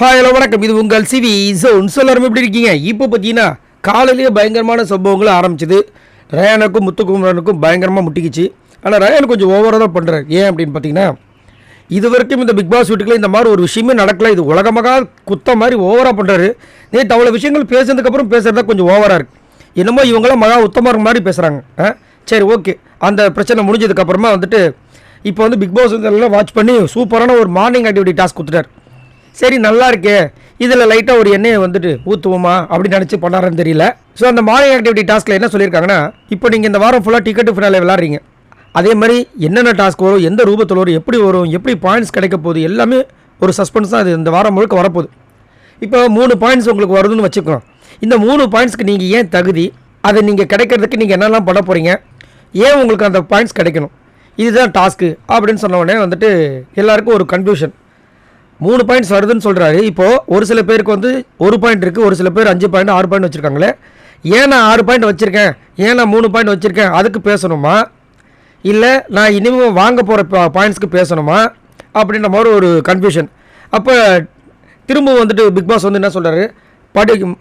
Hi hello வணக்கம். இது உங்கள் சிவி ஜோன். எல்லாரும் எப்படி இருக்கீங்க? இப்போ பார்த்தீங்கன்னா காலையிலேயே பயங்கரமான சம்பவங்கள் ஆரம்பிச்சிது. ரயானுக்கும் முத்துக்குமரனுக்கும் பயங்கரமாக முட்டிக்கிச்சு. ஆனால் ரயான் கொஞ்சம் ஓவராக தான் பண்ணுறாரு. ஏன் அப்படின்னு பார்த்தீங்கன்னா, இது வரைக்கும் இந்த பிக் பாஸ் வீட்டுக்குள்ள இந்த மாதிரி ஒரு விஷயமே நடக்கல. இது உலகமாக குத்த மாதிரி ஓவராக பண்ணுறாரு. நேற்று அவ்வளோ விஷயங்கள் பேசுனதுக்கப்புறம் பேசுகிறதா கொஞ்சம் ஓவராக இருக்குது. என்னமோ இவங்களாம் மகா உத்தமர் மாதிரி பேசுகிறாங்க. சரி, ஓகே. அந்த பிரச்சனை முடிஞ்சதுக்கப்புறமா வந்துட்டு இப்போ வந்து பிக் பாஸ் வந்து எல்லாம் வாட்ச் பண்ணி சூப்பரான ஒரு மார்னிங் ஆக்டிவிட்டி டாஸ்க் கொடுத்துட்டார். சரி, நல்லா இருக்கே, இதில் லைட்டாக ஒரு எண்ணெயை வந்துட்டு ஊற்றுவோமா அப்படின்னு நினச்சி பண்ணாருன்னு தெரியல. ஸோ அந்த மார்னிங் ஆக்டிவிட்டி டாஸ்க்கில் என்ன சொல்லியிருக்காங்கன்னா, இப்போ நீங்கள் இந்த வாரம் ஃபுல்லாக டிக்கெட்டு ஃபினாலே விளாட்றீங்க. அதே மாதிரி என்னென்ன டாஸ்க் வரும், எந்த ரூபத்தில் வரும், எப்படி பாயிண்ட்ஸ் கிடைக்க போகுது, எல்லாமே ஒரு சஸ்பென்ஸ் தான். அது இந்த வாரம் முழுக்க வரப்போகுது. இப்போ 3 பாயிண்ட்ஸ் உங்களுக்கு வருதுன்னு வச்சுக்கலாம். இந்த 3 பாயிண்ட்ஸ்க்கு நீங்கள் ஏன் தகுதி, அதை நீங்கள் கிடைக்கிறதுக்கு நீங்கள் என்னெல்லாம் பண்ண போகிறீங்க, ஏன் உங்களுக்கு அந்த பாயிண்ட்ஸ் கிடைக்கணும், இதுதான் டாஸ்க்கு அப்படின்னு சொன்ன உடனே வந்துட்டு எல்லாருக்கும் ஒரு கன்ஃபியூஷன். 3 பாயிண்ட்ஸ் வருதுன்னு சொல்கிறாரு. இப்போது ஒரு சில பேருக்கு வந்து 1 பாயிண்ட் இருக்குது, ஒரு சில பேர் 5 பாயிண்ட் 6 பாயிண்ட் வச்சுருக்காங்களே. ஏன் நான் 6 பாயிண்ட் வச்சுருக்கேன், ஏன் நான் 3 பாயிண்ட் வச்சுருக்கேன், அதுக்கு பேசணுமா, இல்லை நான் இனிமேல் வாங்க போகிற பாயிண்ட்ஸ்க்கு பேசணுமா அப்படின்ற மாதிரி ஒரு கன்ஃபியூஷன். அப்போ திரும்பவும் வந்துட்டு பிக் பாஸ் வந்து என்ன சொல்கிறாரு,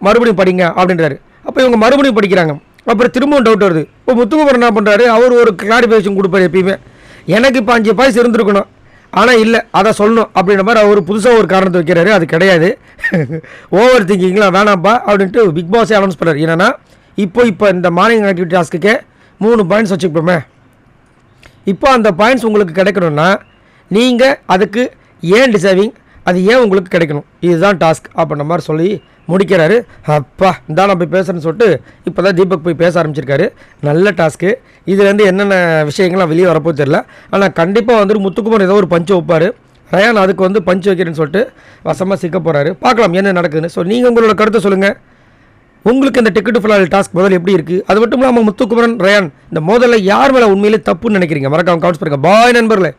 மறுபடியும் படிங்க அப்படின்றாரு. அப்போ இவங்க மறுபடியும் படிக்கிறாங்க. அப்புறம் திரும்பவும் டவுட் வருது. இப்போ முத்துக்குமரன் என்ன பண்ணுறாரு, அவர் ஒரு கிளாரிஃபிகேஷன் கொடுப்பார் எப்பயுமே. எனக்கு இப்போ 5 பாயிண்ட்ஸ் இருந்திருக்கணும், ஆனால் இல்லை அதை சொல்லணும் அப்படின்ற மாதிரி அவர் புதுசாக ஒரு காரணத்தை வைக்கிறாரு. அது கிடையாது, ஓவர் திங்கிங்லாம் வேணாம்ப்பா அப்படின்ட்டு பிக் பாஸே அனௌன்ஸ் பண்ணுறாரு. என்னென்னா இப்போ இந்த மார்னிங் ஆக்டிவிட்டி டாஸ்க்குக்கே 3 பாயிண்ட்ஸ் வச்சுப்போமே. இப்போ அந்த பாயிண்ட்ஸ் உங்களுக்கு கிடைக்கணும்னா நீங்கள் அதுக்கு ஏன் டிசர்விங், அது ஏன் உங்களுக்கு கிடைக்கணும், இதுதான் டாஸ்க் அப்படின்ற மாதிரி சொல்லி முடிக்கிறாரு. அப்பா இதான் நான் போய் பேசுகிறேன்னு சொல்லிட்டு இப்போ தான் தீபக் போய் பேச ஆரம்பிச்சிருக்காரு. நல்ல டாஸ்க்கு. இதுலேருந்து என்னென்ன விஷயங்கள்லாம் வெளியே வரப்போ தெரியல. ஆனால் கண்டிப்பாக வந்துட்டு முத்துக்குமார் ஏதோ ஒரு பஞ்சு வைப்பார். ரயான் அதுக்கு வந்து பஞ்சு வைக்கிறேன்னு சொல்லிட்டு வசமாக சிக்க போகிறாரு. பார்க்கலாம் என்ன நடக்குதுன்னு. ஸோ நீங்கள் உங்களோட கருத்தை சொல்லுங்கள். உங்களுக்கு இந்த டிக்கெட்டு ஃபுல்லாக டாஸ்க் முதல்ல எப்படி இருக்குது, அது மட்டும் இல்லாமல் முத்துக்குமரன் ரயான் இந்த மோதலில் யார் மேலே உண்மையிலே தப்புன்னு நினைக்கிறீங்க, மறக்காம கமெண்ட்ஸ் பண்ணுங்கள். பாய் நண்பர்களே.